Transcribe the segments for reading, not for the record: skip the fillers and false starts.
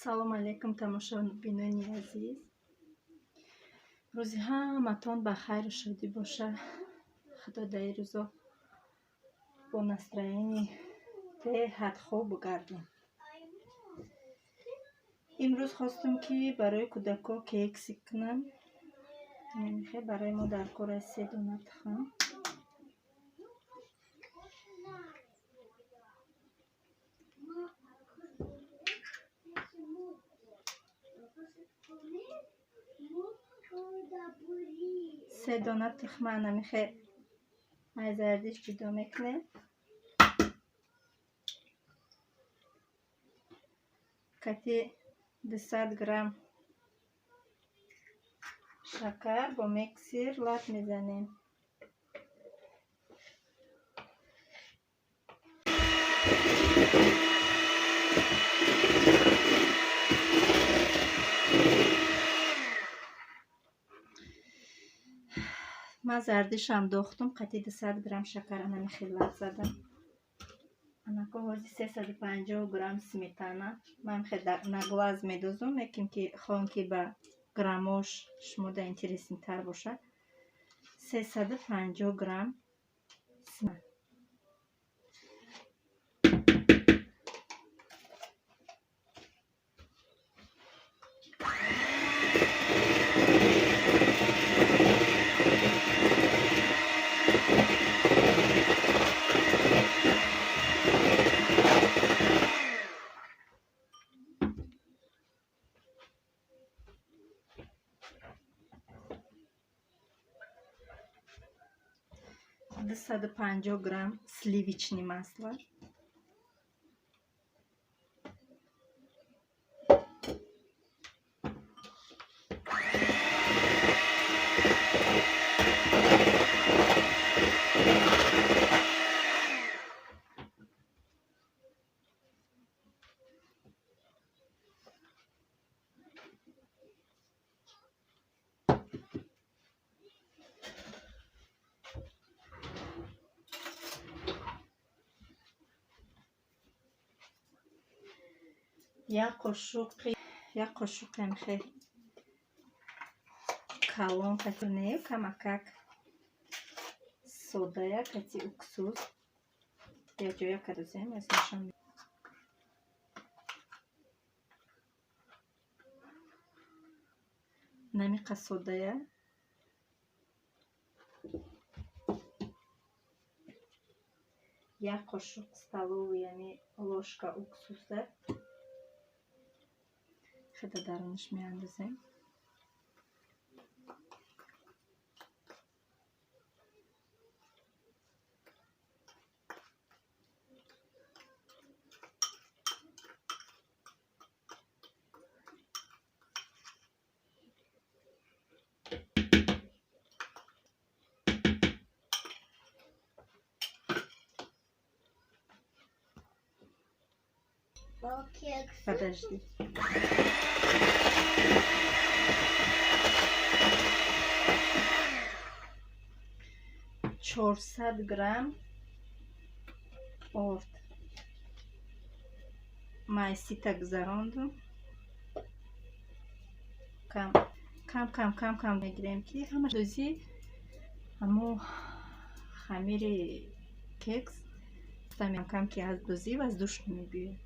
салом алейкум тамошобинони азиз. рӯзи ҳаматон ба хайру шодӣ боша. худо дар ин рӯзо бо настроени беҳад хуб бигардем. имрӯз хостам ки барои кӯдако кекси кунам. барои мо дар кор аст 3 дона тухам, سه دانه تخم نمیخه مای زردیش جدا میکنه. کتی 200 گرم شکر با میکسر لط میزنیم. من زردیش هم دوختم. قطعی 200 گرم شکر هم خیلی لط زدم. انکو هرزی 350 گرم سمیتانه. من خیلی نگلاز میدوزم یکیم که خواهم که با گراماش شما دا انترسین تر باشه. 350 گرم سمیتانه. Двести 50 грамм сливочное масло, یک قاشق خیلی کلون کتونه کمکک сода کتی уксус یا جویا کدوزیم از نشان نمیقه сода یک قاشق столовый یعنی ложка уксуса خیلی درونش میاندازیم. Подожди. 400 грамм орд майсита гузарондум. кам мегирем ки ҳама дӯзи ҳамо хамири кекс кам ки аз дӯзи воздуш мебиёд.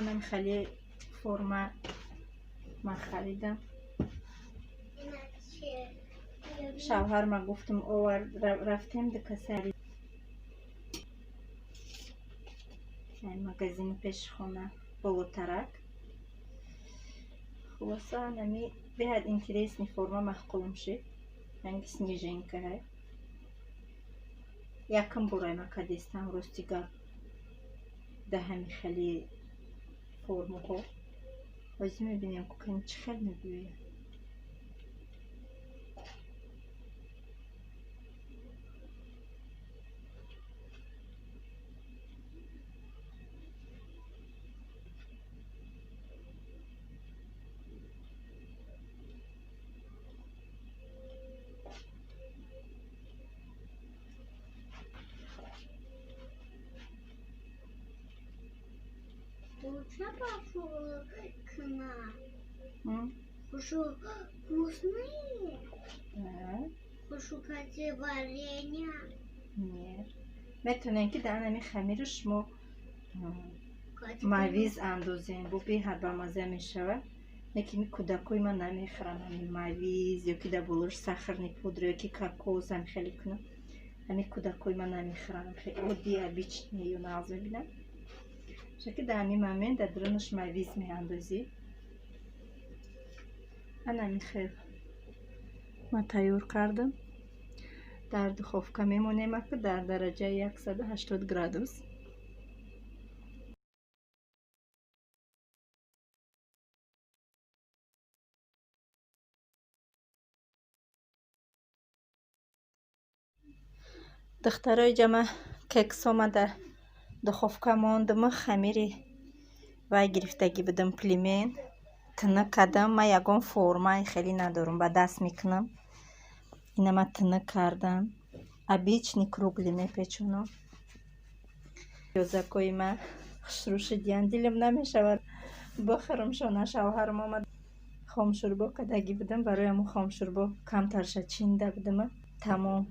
анам хали форма ман харидам. шавҳар ма гуфтам овард, рафтем дикасари магазини пеши хона болотарак. хулоса анами беҳад интересни форма маҳқулам шид, янги снежинка ҳай. якам бурай ма кадистам ростига да ҳами хали формаҳо. ҳозир мебинем кукани чӣ хел мебиёяд. Чаба кна. Кушу вкусные. Кушу кати варенье. Нет. Метонем ки дар ҳами хамириш мо мавиз андозем, бо беҳад бамаза мешавад. Лекин кӯдакои ман намехӯранд ҳами мавиз ё ки дар болош сахарни пудра ё ки кокос ҳами хеле кунам. ҳами кӯдакои ман намехӯранд, хеле оддӣ обичнию нағз мебинам. шаки дар ҳамин момент дар дурунаш мавиз меандозӣ. анами хел ман тайёр кардам. дар духовка мемонем дар дараҷаи 180 градус. духтарои ҷама кексома дар духовка мондама хамири вай гирифтагӣ будам пельмен тина кардам. ман ягон формаи хеле надорам, ба даст мекунам. ина ман тина кардам, обични кругли мепечонам. ёзакои ман хушрӯ шудиянд, дилам намешавад бихӯрам. шона шавҳарам омад, хомшӯрбо кардагӣ будам, барои ҳамон хомшӯрбо камтарша чинда будама. тамом.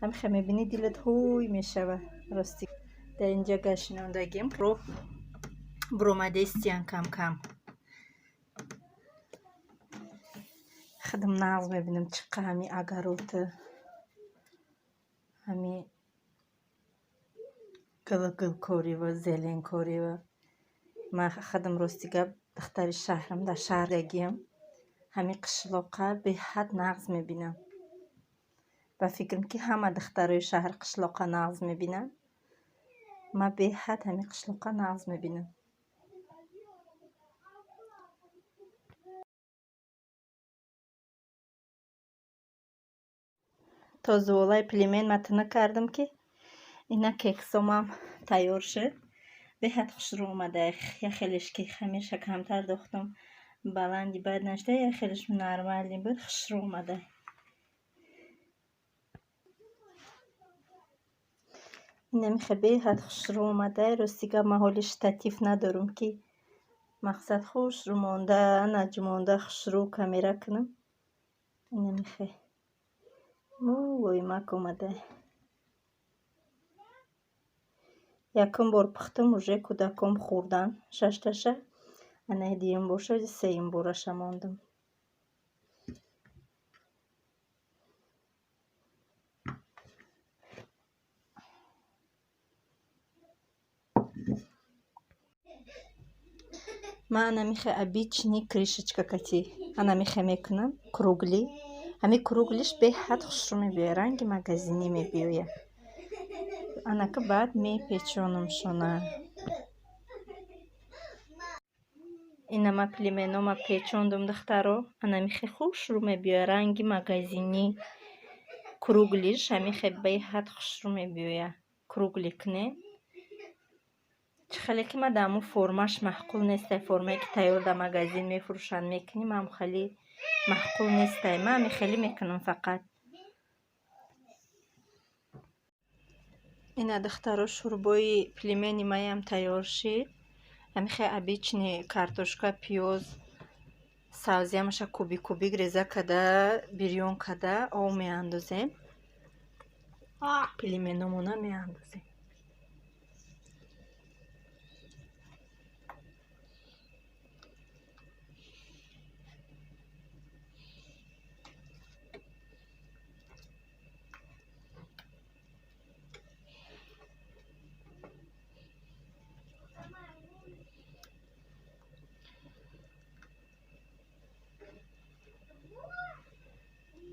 ҳамиха мебинӣ дилат ҳуй мешавад. рости дар инҷа гашинондагим ро бромадестиян кам кам. худам нағз мебинам чиқа ҳами агарота, ҳами гилгилкорива, зеленкорива. ман худам рости гап духтари шаҳрам, дар шаҳрдагиам. ҳами қишлоқа беҳад нағз мебинам. ба фикрам ки ҳама духтарои шаҳр қишлоқа нағз мебинанд. ман беҳад ҳами қишлоқа нағз мебинам. то зуволаи пельмен ман тина кардам ки ина кексомам тайёр шуд. беҳад хушрӯ омада. яхелеш ки хамирша камтар дохтам, баланди бад нашуда, яхелеш нормални буд, хушрӯ омада. инамиха беҳад хушрӯ омада. ростига ман ҳоли штатив надорам ки мақсад хушрӯ монда, наҷмонда хушрӯ камера кунам. инамиха воймак омада. якум бор пухтам, уже кӯдаком хӯрдан шашташа. ана дуюм бор шуд, сеюм бораша мондам. ман анамиха обични кришечка кати анамиха мекунам, кругли. ҳами круглиш беҳад хушрӯ мебиёяд, ранги магазинӣ мебиёяд. анака баъд мепечонам шона. ина ман пельменома печондам духтаро. анамиха хушрӯ мебиёяд, ранги магазинӣ. круглиш ҳамиха беҳад хушрӯ мебиёяд. кругли кунем. чихеле ки ман дар ҳамон формаш маҳқул нестай. формае ки тайёр дар магазин мефурӯшанд мекунем, ҳам хеле маҳқул нестай. ман ҳами хеле мекунам фақат. ина духтаро шӯрбои пельмени маям тайёр шид. ҳамиха обични картошка, пиёз, сабзиямаша кубик кубик реза када, бирён када об меандозем. пельменомона меандозем.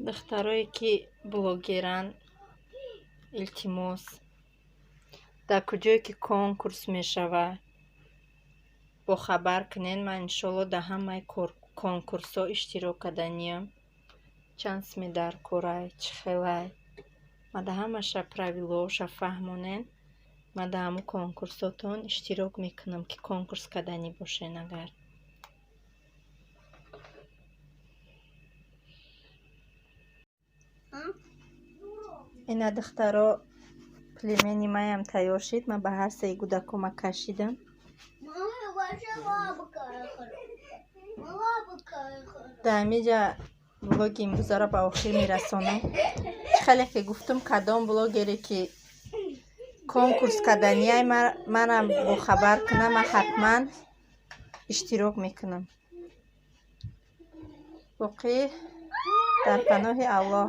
духтарое ки блогеран, илтимос, дар куҷое ки конкурс мешавад бохабар кунед. Ман иншоалло дар ҳамаи конкурсҳо иштирок карданиям. Чанд медар курай, чӣ хелай. Ман дар ҳамаша правилоша фаҳмонен. Ман дар ҳамаи конкурсотон иштирок мекунам, ки конкурс карданӣ бошен. Агар ина духтаро племени маям тайёр шид. Ман ба ҳар сеи кӯдакома кашидам. дар ҳаминҷа блоги имрӯзаро ба охир мерасонам. хеле ки гуфтум кадом блогере ки конкурс карданияй манам бохабар кунам. Ман ҳатман иштирок мекунам. боқӣ дар паноҳи Аллоҳ.